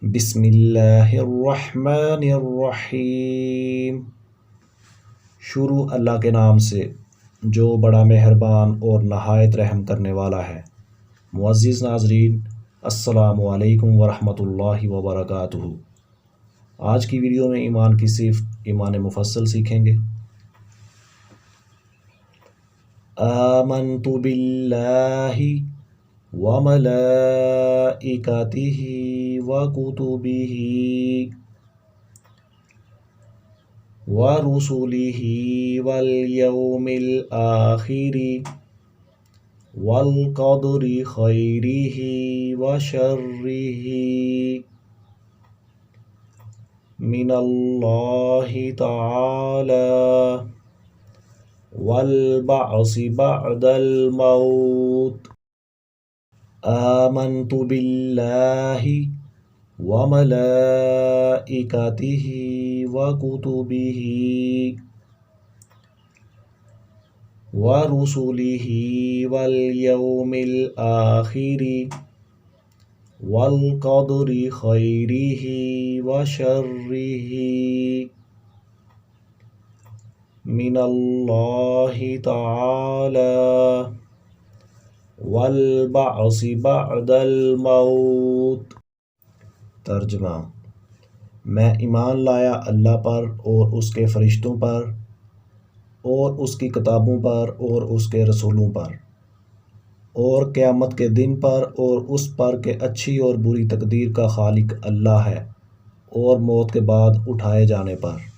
बिस्मिल्लाहिर्रहमानिर्रहीम। शुरू अल्लाह के नाम से जो बड़ा मेहरबान और नहायत रहम करने वाला है। मुअज़्ज़िज़ नाज़रीन, अस्सलामु अलैकुम वरहमतुल्लाहि वबरकातुहू। आज की वीडियो में ईमान की सिर्फ ईमान मुफस्सल सीखेंगे। आमन्तु बिल्लाहि व मलाइकतिही व कुतुबिही व रुसुलिही वल यौमिल आखिरी वल क़द्रि खैरिही व शर्रिही मिनल्लाहि तआला वल बअसी बअदल मौत। आमन्तु बिल्लाहि व मलाइकतिही व कुतुबिही व रुसुलिही वल यौमिल आखिरी वल क़द्रि खैरिही व शर्रिही मिनल्लाहि तआला वल बअसी बअदल मौत। तर्जुमा: मैं ईमान लाया अल्लाह पर और उसके फ़रिश्तों पर और उसकी किताबों पर और उसके रसूलों पर और क़यामत के दिन पर और उस पर के अच्छी और बुरी तकदीर का खालिक अल्लाह है और मौत के बाद उठाए जाने पर।